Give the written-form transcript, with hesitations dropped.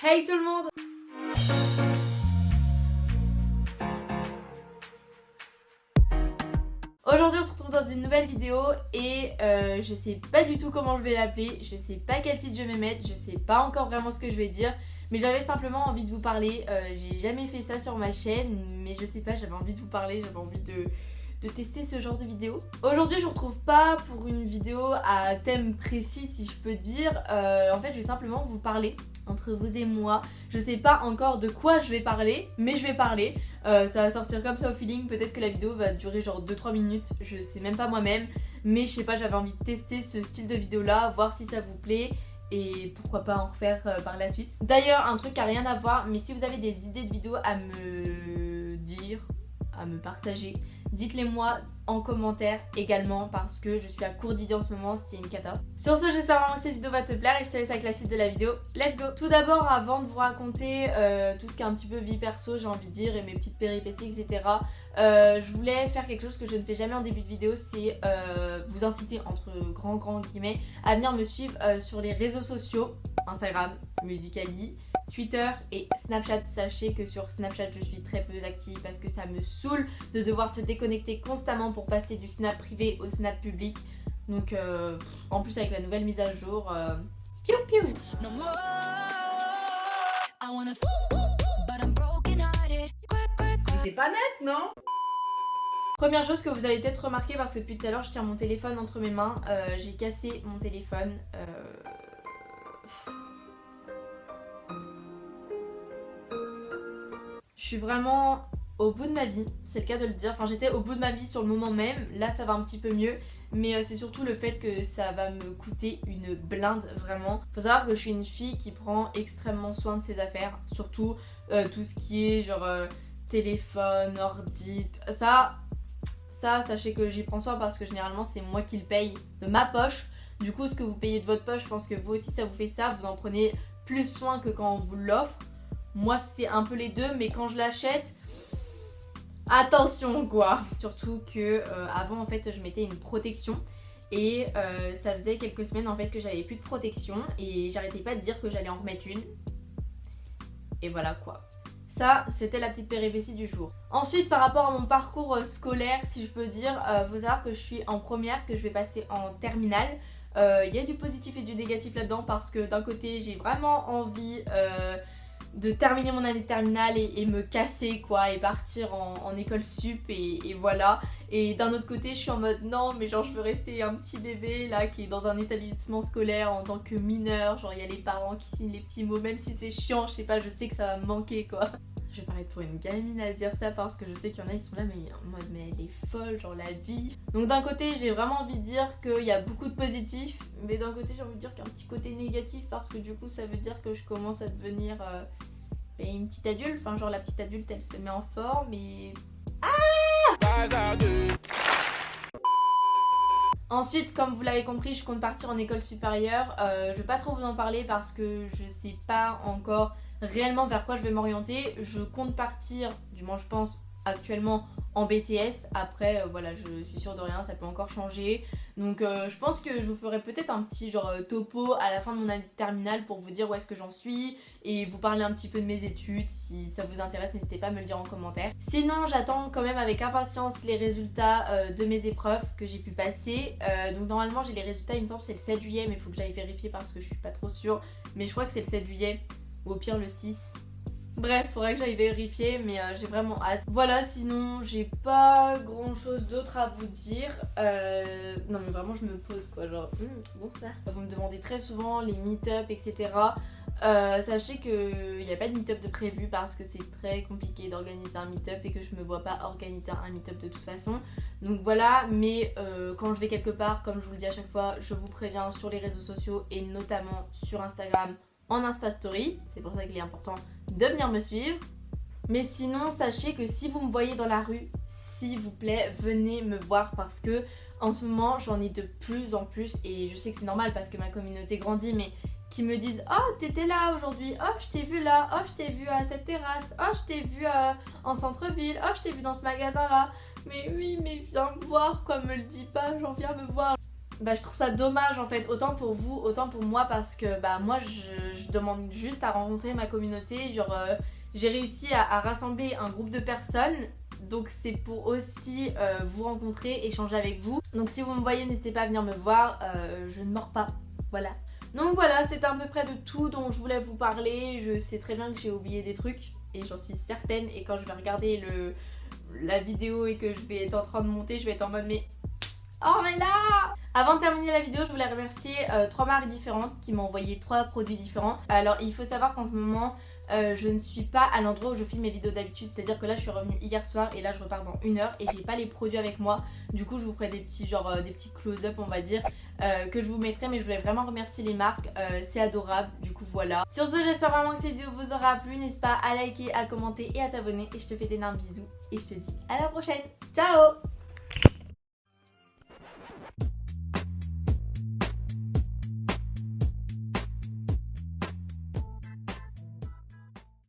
Hey tout le monde! Aujourd'hui on se retrouve dans une nouvelle vidéo et je sais pas du tout comment je vais l'appeler, je sais pas quel titre je vais mettre, je sais pas encore vraiment ce que je vais dire, mais j'avais simplement envie de vous parler. J'ai jamais fait ça sur ma chaîne, mais je sais pas, j'avais envie de vous parler, j'avais envie de tester ce genre de vidéo. Aujourd'hui je vous retrouve pas pour une vidéo à thème précis si je peux dire. En fait je vais simplement vous parler entre vous et moi. Je sais pas encore de quoi je vais parler, mais je vais parler. Ça va sortir comme ça au feeling. Peut-être que la vidéo va durer genre 2-3 minutes, je sais même pas moi-même, mais je sais pas, j'avais envie de tester ce style de vidéo là, voir si ça vous plaît et pourquoi pas en refaire par la suite. D'ailleurs un truc qui a rien à voir, mais si vous avez des idées de vidéos à me dire, à me partager, dites-les moi en commentaire également parce que je suis à court d'idées en ce moment, c'est une cata. Sur ce, j'espère vraiment que cette vidéo va te plaire et je te laisse avec la suite de la vidéo. Let's go! Tout d'abord, avant de vous raconter tout ce qui est un petit peu vie perso, j'ai envie de dire, et mes petites péripéties, etc. Je voulais faire quelque chose que je ne fais jamais en début de vidéo, c'est vous inciter, entre grands guillemets, à venir me suivre sur les réseaux sociaux, Instagram, Musical.ly, Twitter et Snapchat. Sachez que sur Snapchat je suis très peu active parce que ça me saoule de devoir se déconnecter constamment pour passer du snap privé au snap public. Donc en plus avec la nouvelle mise à jour, piou piou. C'est pas net, non? Première chose que vous avez peut-être remarqué, parce que depuis tout à l'heure je tiens mon téléphone entre mes mains, j'ai cassé mon téléphone. Je suis vraiment au bout de ma vie, c'est le cas de le dire. Enfin, j'étais au bout de ma vie sur le moment même, là ça va un petit peu mieux, mais c'est surtout le fait que ça va me coûter une blinde vraiment. Faut savoir que je suis une fille qui prend extrêmement soin de ses affaires, surtout tout ce qui est genre téléphone, ordi, ça sachez que j'y prends soin parce que généralement c'est moi qui le paye de ma poche. Du coup, ce que vous payez de votre poche, je pense que vous aussi ça vous fait ça, vous en prenez plus soin que quand on vous l'offre. Moi c'est un peu les deux, mais quand je l'achète, attention quoi. Surtout que avant en fait je mettais une protection et ça faisait quelques semaines en fait que j'avais plus de protection et j'arrêtais pas de dire que j'allais en remettre une. Et voilà quoi. Ça c'était la petite péripétie du jour. Ensuite par rapport à mon parcours scolaire, si je peux dire, faut savoir que je suis en première, que je vais passer en terminale. Il y a du positif et du négatif là-dedans parce que d'un côté j'ai vraiment envie de terminer mon année de terminale et me casser quoi et partir en école sup et voilà. Et d'un autre côté je suis en mode non mais genre je veux rester un petit bébé là qui est dans un établissement scolaire en tant que mineur, genre il y a les parents qui signent les petits mots même si c'est chiant, je sais pas, je sais que ça va me manquer quoi. Je vais paraître pour une gamine à dire ça parce que je sais qu'il y en a ils sont là mais en mode mais elle est folle, genre la vie. Donc d'un côté j'ai vraiment envie de dire qu'il y a beaucoup de positifs, mais d'un côté j'ai envie de dire qu'il y a un petit côté négatif parce que du coup ça veut dire que je commence à devenir une petite adulte, enfin genre la petite adulte elle se met en forme et... Ensuite, comme vous l'avez compris, je compte partir en école supérieure. Je vais pas trop vous en parler parce que je sais pas encore réellement vers quoi je vais m'orienter. Je compte partir, du moins je pense actuellement, en BTS. Après, voilà, je suis sûre de rien, ça peut encore changer. Donc je pense que je vous ferai peut-être un petit genre topo à la fin de mon année de terminale pour vous dire où est-ce que j'en suis et vous parler un petit peu de mes études. Si ça vous intéresse, n'hésitez pas à me le dire en commentaire. Sinon, j'attends quand même avec impatience les résultats de mes épreuves que j'ai pu passer. Donc normalement, j'ai les résultats, il me semble c'est le 7 juillet, mais il faut que j'aille vérifier parce que je suis pas trop sûre. Mais je crois que c'est le 7 juillet ou au pire le 6. Bref, faudrait que j'aille vérifier, mais j'ai vraiment hâte. Voilà, sinon j'ai pas grand chose d'autre à vous dire. Non mais vraiment je me pose quoi, genre bon ça. Vous me demandez très souvent les meet-up etc. Sachez qu'il n'y a pas de meet-up de prévu parce que c'est très compliqué d'organiser un meet-up et que je me vois pas organiser un meet-up de toute façon. Donc voilà, mais quand je vais quelque part, comme je vous le dis à chaque fois, je vous préviens sur les réseaux sociaux et notamment sur Instagram en Insta Story. C'est pour ça qu'il est important de venir me suivre. Mais sinon, sachez que si vous me voyez dans la rue, s'il vous plaît, venez me voir parce que en ce moment, j'en ai de plus en plus et je sais que c'est normal parce que ma communauté grandit, mais qui me disent « Oh, t'étais là aujourd'hui, oh, je t'ai vu là, oh, je t'ai vu à cette terrasse, oh, je t'ai vu en centre-ville, oh, je t'ai vu dans ce magasin-là. » Mais oui, mais viens me voir, quoi, me le dis pas, genre viens me voir. je trouve ça dommage en fait, autant pour vous, autant pour moi, parce que moi je demande juste à rencontrer ma communauté, genre j'ai réussi à rassembler un groupe de personnes, donc c'est pour aussi vous rencontrer, échanger avec vous. Donc si vous me voyez, n'hésitez pas à venir me voir, je ne mords pas, voilà. Donc voilà, c'est à peu près de tout dont je voulais vous parler. Je sais très bien que j'ai oublié des trucs et j'en suis certaine, et quand je vais regarder la vidéo et que je vais être en train de monter, je vais être en mode mais... Oh mais là! Avant de terminer la vidéo, je voulais remercier 3 marques différentes qui m'ont envoyé 3 produits différents. Alors il faut savoir qu'en ce moment, je ne suis pas à l'endroit où je filme mes vidéos d'habitude, c'est-à-dire que là je suis revenue hier soir et là je repars dans 1 heure et j'ai pas les produits avec moi. Du coup je vous ferai des petits des petits close-up on va dire que je vous mettrai, mais je voulais vraiment remercier les marques, c'est adorable, du coup voilà. Sur ce, j'espère vraiment que cette vidéo vous aura plu, n'hésite pas à liker, à commenter et à t'abonner, et je te fais d'énormes bisous et je te dis à la prochaine, ciao!